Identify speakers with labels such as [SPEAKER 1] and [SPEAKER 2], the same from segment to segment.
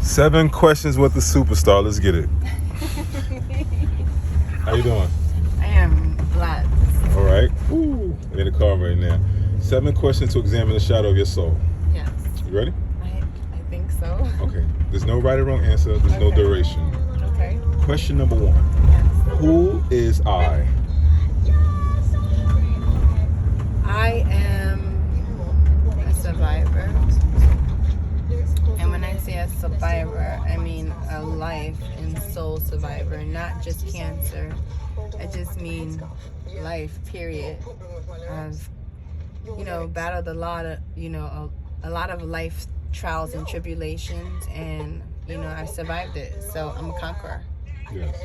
[SPEAKER 1] 7 questions with the superstar. Let's get it. How you doing?
[SPEAKER 2] I am blessed.
[SPEAKER 1] All right. Ooh, I'm in the car right now. 7 questions to examine the shadow of your soul.
[SPEAKER 2] Yes.
[SPEAKER 1] You ready?
[SPEAKER 2] I think so.
[SPEAKER 1] Okay. There's no right or wrong answer. There's no duration.
[SPEAKER 2] Okay.
[SPEAKER 1] Question number 1.
[SPEAKER 2] Yes.
[SPEAKER 1] Who is I?
[SPEAKER 2] I am a survivor. And when I say a survivor, I mean a life and soul survivor, not just cancer. I just mean life, period. I've, battled a lot of, a lot of life trials and tribulations, and, I survived it. So I'm a conqueror.
[SPEAKER 1] Yes.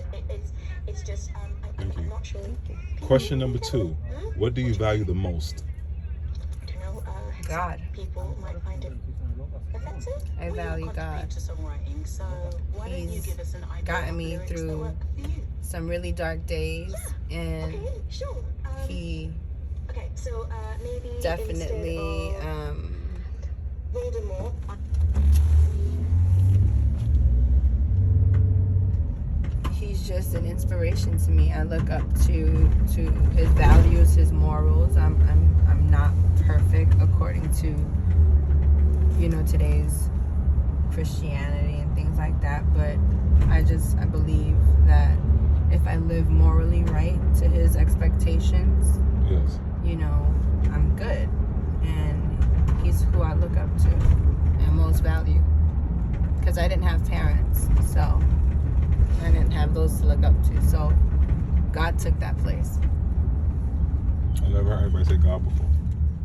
[SPEAKER 1] Thank you. Question number 2. What do you value the most?
[SPEAKER 2] God. I value God. He's gotten me through some really dark days, and he definitely he's just an inspiration to me. I look up to his values, his morals. I'm not perfect according to today's Christianity and things like that, but I believe that if I live morally right to his expectations,
[SPEAKER 1] yes,
[SPEAKER 2] I'm good, and he's who I look up to and most value, because I didn't have parents, so I didn't have those to look up to, so God took that place.
[SPEAKER 1] I never heard anybody say God before.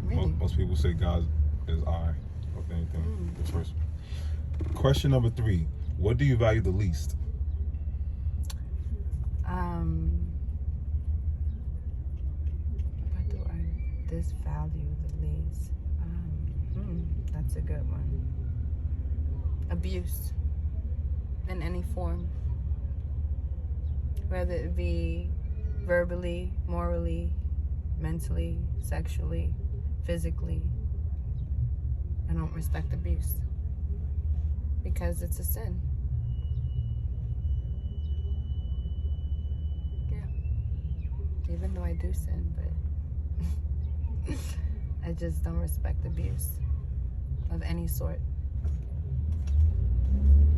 [SPEAKER 2] Really?
[SPEAKER 1] Most people say God is I, or anything. The first. Question number 3. What do you value the least?
[SPEAKER 2] What do I disvalue the least? That's a good one. Abuse in any form, whether it be verbally, morally, mentally, sexually, physically. I don't respect abuse because it's a sin. Yeah. Even though I do sin, but I just don't respect abuse of any sort.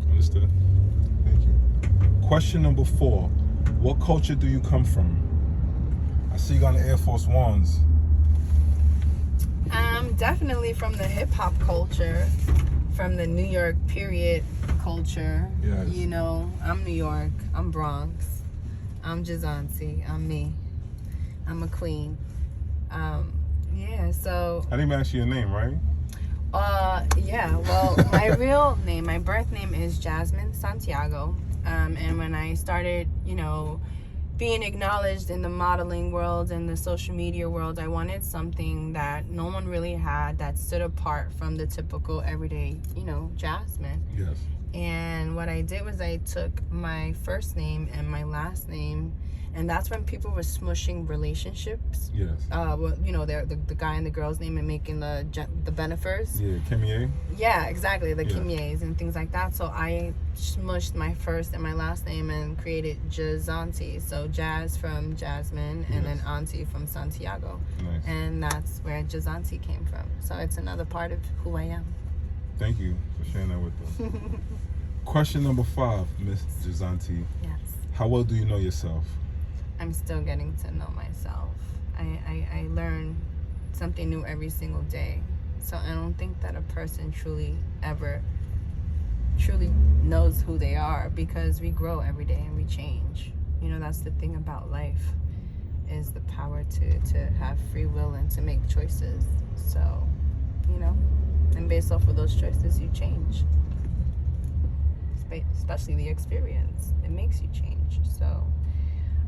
[SPEAKER 1] Understood. Thank you. Question number 4. What culture do you come from? I see you got the Air Force Ones.
[SPEAKER 2] Definitely from the hip-hop culture, from the New York period culture.
[SPEAKER 1] Yes.
[SPEAKER 2] I'm New York, I'm Bronx, I'm Jazanti, I'm me, I'm a queen. So
[SPEAKER 1] I didn't even ask you your name, right?
[SPEAKER 2] Well, my birth name is Jasmine Santiago, and when I started, being acknowledged in the modeling world and the social media world, I wanted something that no one really had, that stood apart from the typical everyday, Jasmine.
[SPEAKER 1] Yes.
[SPEAKER 2] And what I did was I took my first name and my last name, and that's when people were smushing relationships.
[SPEAKER 1] Yes.
[SPEAKER 2] The guy and the girl's name and making the benefers.
[SPEAKER 1] Yeah, Kimye.
[SPEAKER 2] Yeah, exactly, the Kimyes and things like that. So I smushed my first and my last name and created Jazanti. So Jazz from Jasmine, and then Auntie from Santiago.
[SPEAKER 1] Nice.
[SPEAKER 2] And that's where Jazanti came from. So it's another part of who I am.
[SPEAKER 1] Thank you for sharing that with us. Question number 5, Miss Jazanti.
[SPEAKER 2] Yes.
[SPEAKER 1] How well do you know yourself?
[SPEAKER 2] I'm still getting to know myself. I learn something new every single day. So I don't think that a person truly knows who they are, because we grow every day and we change. That's the thing about life, is the power to have free will and to make choices. So, and based off of those choices, you change. Especially the experience, it makes you change. So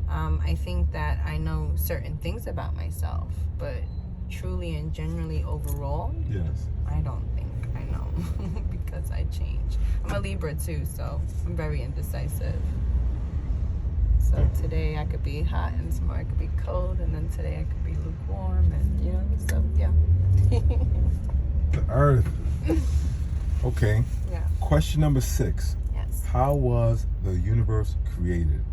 [SPEAKER 2] I think that I know certain things about myself, but truly and generally overall,
[SPEAKER 1] yes,
[SPEAKER 2] I don't think I know because I change. I'm a Libra too, so I'm very indecisive. So today I could be hot and tomorrow I could be cold, and then today I could be lukewarm, and so yeah.
[SPEAKER 1] The earth. Okay.
[SPEAKER 2] Yeah.
[SPEAKER 1] Question number 6.
[SPEAKER 2] Yes.
[SPEAKER 1] How was the universe created?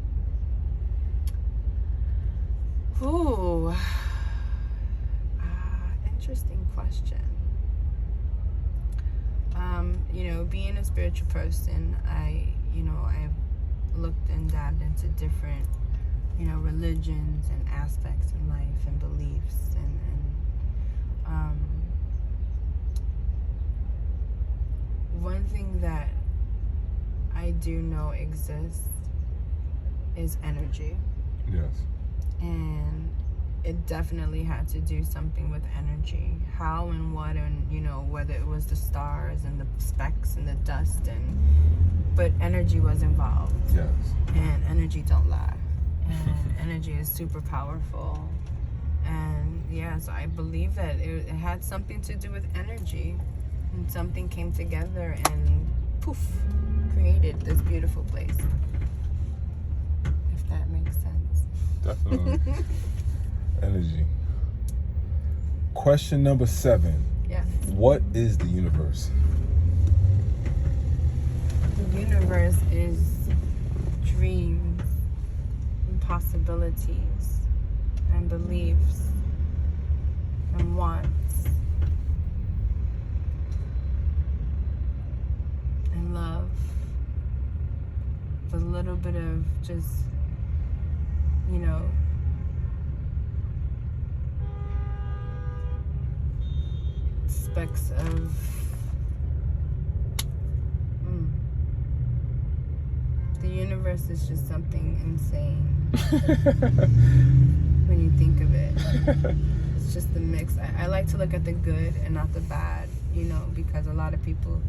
[SPEAKER 2] Ooh. Interesting question. Being a spiritual person, I've looked and dabbed into different, religions and aspects in life and beliefs and one thing that I do know exists is energy.
[SPEAKER 1] Yes.
[SPEAKER 2] And it definitely had to do something with energy. How and what, and whether it was the stars and the specks and the dust, but energy was involved.
[SPEAKER 1] Yes.
[SPEAKER 2] And energy don't lie. And energy is super powerful. And so I believe that it had something to do with energy. And something came together and poof, created this beautiful place. If that makes sense.
[SPEAKER 1] Definitely. Energy. Question number 7.
[SPEAKER 2] Yes.
[SPEAKER 1] What is the universe?
[SPEAKER 2] The universe is dreams and possibilities and beliefs and wants and love. With a little bit of just, specks of the universe is just something insane when you think of it. It's just the mix. I like to look at the good and not the bad, because a lot of people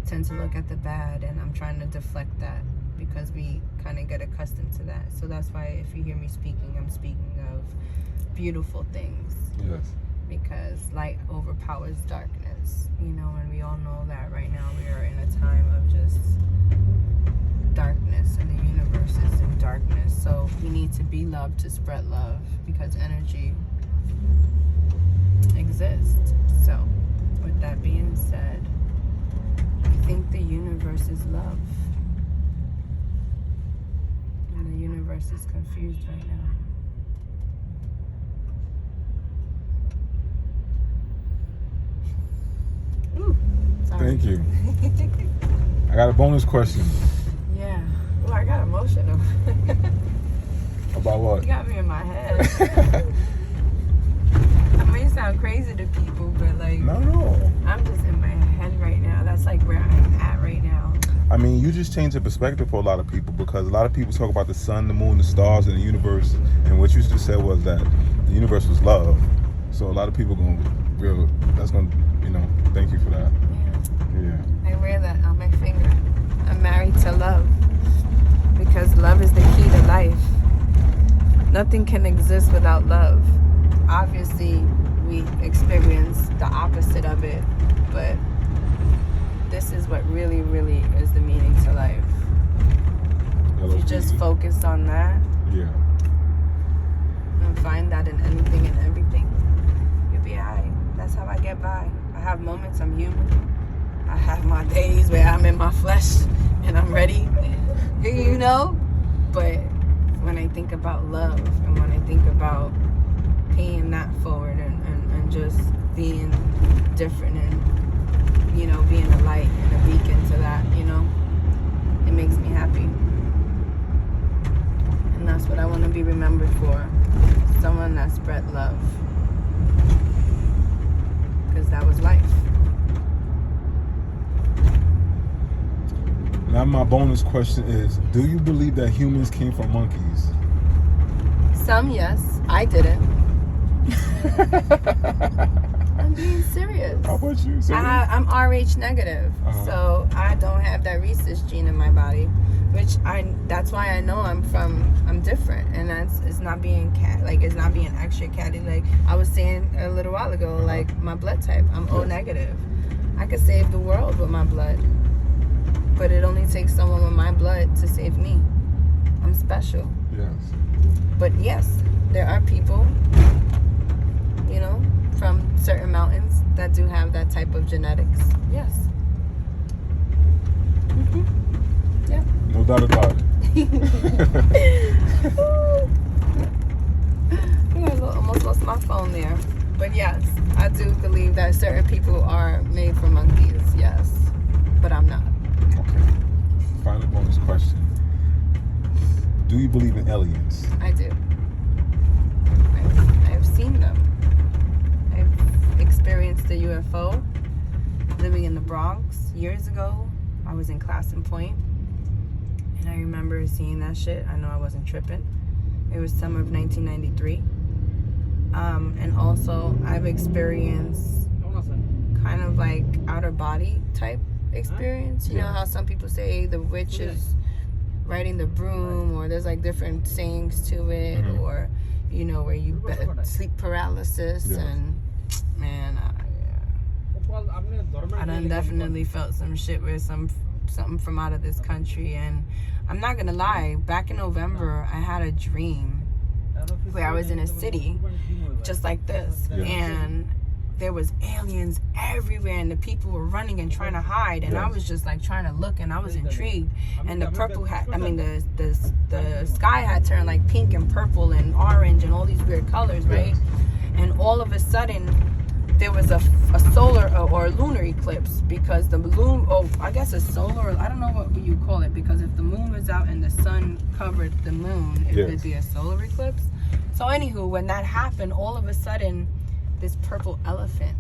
[SPEAKER 2] tend to look at the bad, and I'm trying to deflect that because we kind of get accustomed to that. So that's why if you hear me speaking, I'm speaking of beautiful things.
[SPEAKER 1] Yes.
[SPEAKER 2] Because light overpowers darkness, and we all know that right now we are in a time of just darkness, and the universe is in darkness. So we need to be love to spread love, because energy exists. So with that being said, I think the universe is love. And the universe is confused right now. Ooh, sorry.
[SPEAKER 1] Thank you. I got a bonus question.
[SPEAKER 2] Yeah. Oh, I got emotional.
[SPEAKER 1] About what?
[SPEAKER 2] You got me in my head. I may sound crazy to people, but
[SPEAKER 1] No.
[SPEAKER 2] I'm just in my head right now. That's where I'm at right now.
[SPEAKER 1] I mean, you just changed the perspective for a lot of people, because a lot of people talk about the sun, the moon, the stars, and the universe. And what you just said was that the universe was love. So a lot of people thank you for that. Yeah.
[SPEAKER 2] I wear that on my finger. I'm married to love, because love is the key to life. Nothing can exist without love. Obviously, we experience the opposite of it, but this is what really, really is the meaning to life. If you just focus on that, and find that in anything and everything, you'll be alright. That's how I get by. I have moments I'm human. I have my days where I'm in my flesh and I'm ready, but when I think about love, and when I think about paying that forward and just being different, and being a light and a beacon to that, it makes me happy. And that's what I want to be remembered for. Someone that spread love, because that was life.
[SPEAKER 1] Now my bonus question is, do you believe that humans came from monkeys?
[SPEAKER 2] Some, yes. I didn't. I'm being serious.
[SPEAKER 1] How about you?
[SPEAKER 2] I'm Rh negative, so I don't have that rhesus gene in my body, that's why I know I'm different, and it's not being it's not being extra catty. Like I was saying a little while ago, my blood type, I'm O negative. I could save the world with my blood, but it only takes someone with my blood to save me. I'm special.
[SPEAKER 1] Yes.
[SPEAKER 2] But yes, there are people, from certain mountains that do have that type of genetics. Yes. I almost lost my phone there. But yes, I do believe that certain people are made for monkeys, yes. But I'm not.
[SPEAKER 1] Okay. Final bonus question. Do you believe in aliens?
[SPEAKER 2] I do. I've seen them. I've experienced a UFO living in the Bronx years ago. I was in Class in Point, and I remember seeing that shit. I know I wasn't tripping. It was summer of 1993. And also, I've experienced kind of like outer body type experience. You know how some people say the witch is riding the broom, or there's like different sayings to it, or you know, where you sleep paralysis, and man, I done definitely felt some shit with something from out of this country. And I'm not gonna lie, back in November I had a dream where I was in a city just like this, and there was aliens everywhere, and the people were running and trying to hide, and I was just like trying to look, and I was intrigued. And the purple the sky had turned like pink and purple and orange and all these weird colors, right? And all of a sudden there was a solar or lunar eclipse, because the moon, I guess a solar, I don't know what you call it, because if the moon was out and the sun covered the moon, it would be a solar eclipse. So anywho, when that happened, all of a sudden this purple elephant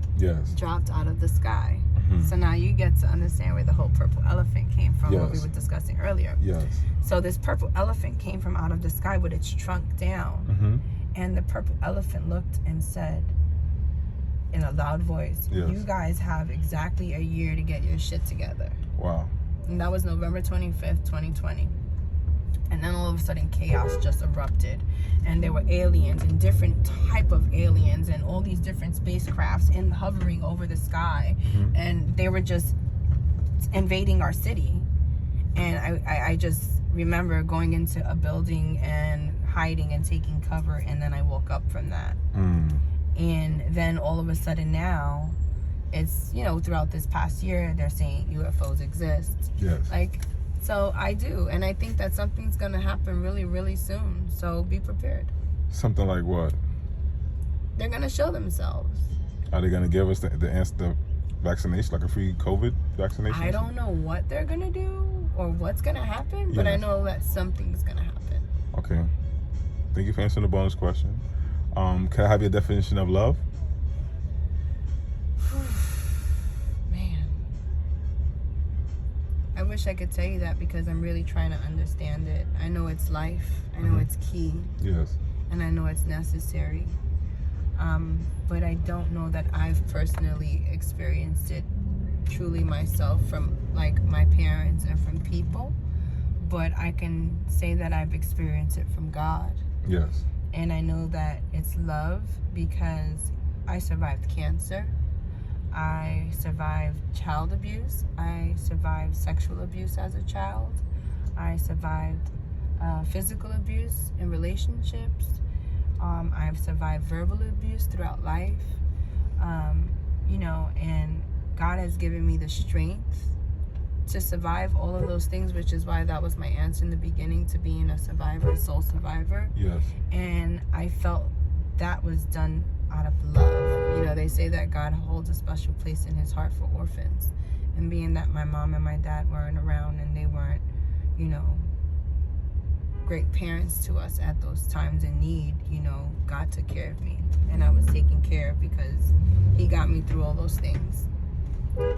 [SPEAKER 2] dropped out of the sky. So now you get to understand where the whole purple elephant came from, what we were discussing earlier. So this purple elephant came from out of the sky with its trunk down, and the purple elephant looked and said in a loud voice, you guys have exactly a year to get your shit together.
[SPEAKER 1] Wow.
[SPEAKER 2] And that was November 25th, 2020. And then all of a sudden chaos just erupted, and there were aliens and different type of aliens and all these different spacecrafts and hovering over the sky, and they were just invading our city. And I just remember going into a building and hiding and taking cover, and then I woke up from that. And then all of a sudden now, it's, you know, throughout this past year, they're saying UFOs exist. Like, so I do. And I think that something's going to happen really, really soon. So be prepared.
[SPEAKER 1] Something like what?
[SPEAKER 2] They're going to show themselves.
[SPEAKER 1] Are they going to give us the vaccination, like a free COVID vaccination?
[SPEAKER 2] I don't know what they're going to do or what's going to happen, but I know that something's going to happen.
[SPEAKER 1] Okay. Thank you for answering the bonus question. Can I have your definition of love?
[SPEAKER 2] Man, I wish I could tell you that, because I'm really trying to understand it. I know it's life. I know it's key. And I know it's necessary. But I don't know that I've personally experienced it truly myself from like my parents and from people. But I can say that I've experienced it from God. And I know that it's love, because I survived cancer. I survived child abuse. I survived sexual abuse as a child. I survived physical abuse in relationships. I've survived verbal abuse throughout life. You know, and God has given me the strength to survive all of those things, which is why that was my answer in the beginning, to being a survivor, a soul survivor. And I felt that was done out of love. You know, they say that God holds a special place in his heart for orphans. And being that my mom and my dad weren't around, and they weren't, you know, great parents to us at those times in need, you know, God took care of me. And I was taken care of because he got me through all those things.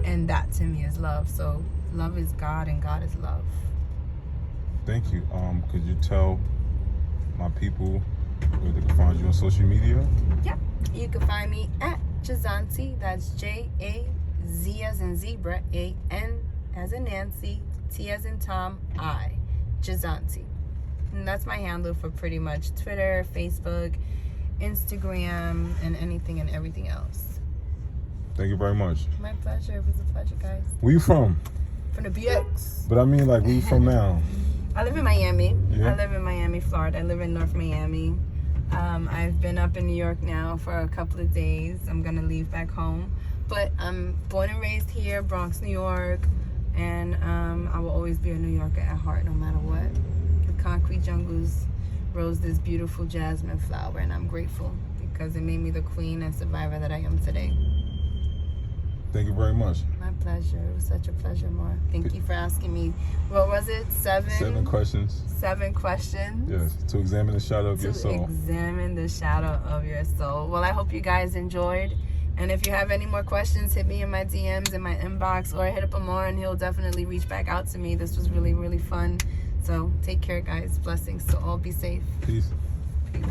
[SPEAKER 2] And that to me is love. So love is God, and God is love.
[SPEAKER 1] Thank you. Could you tell my people where they can find you on social media?
[SPEAKER 2] Yeah, you can find me at Jazanti. That's J-A-Z as in zebra, A-N as in Nancy, T as in Tom, I. Jazanti. And that's my handle for pretty much Twitter, Facebook, Instagram, and anything and everything else.
[SPEAKER 1] Thank you very much.
[SPEAKER 2] My pleasure. It was a pleasure, guys.
[SPEAKER 1] Where you from?
[SPEAKER 2] From the BX.
[SPEAKER 1] But I mean, like, where you from now?
[SPEAKER 2] I live in Miami. I live in Miami, Florida. I live in North Miami. I've been up in New York now for a couple of days. I'm going to leave back home. But I'm born and raised here, Bronx, New York. And I will always be a New Yorker at heart, no matter what. The concrete jungles rose this beautiful jasmine flower, and I'm grateful because it made me the queen and survivor that I am today.
[SPEAKER 1] Thank you very much.
[SPEAKER 2] My pleasure. It was such a pleasure, Mar. Thank you for asking me. What was it? 7
[SPEAKER 1] questions.
[SPEAKER 2] 7 questions.
[SPEAKER 1] Yes, to examine the shadow of your soul.
[SPEAKER 2] To examine the shadow of your soul. Well, I hope you guys enjoyed. And if you have any more questions, hit me in my DMs, in my inbox, or hit up Amar and he'll definitely reach back out to me. This was really, really fun. So take care, guys. Blessings to all. Be safe.
[SPEAKER 1] Peace.
[SPEAKER 2] Peace.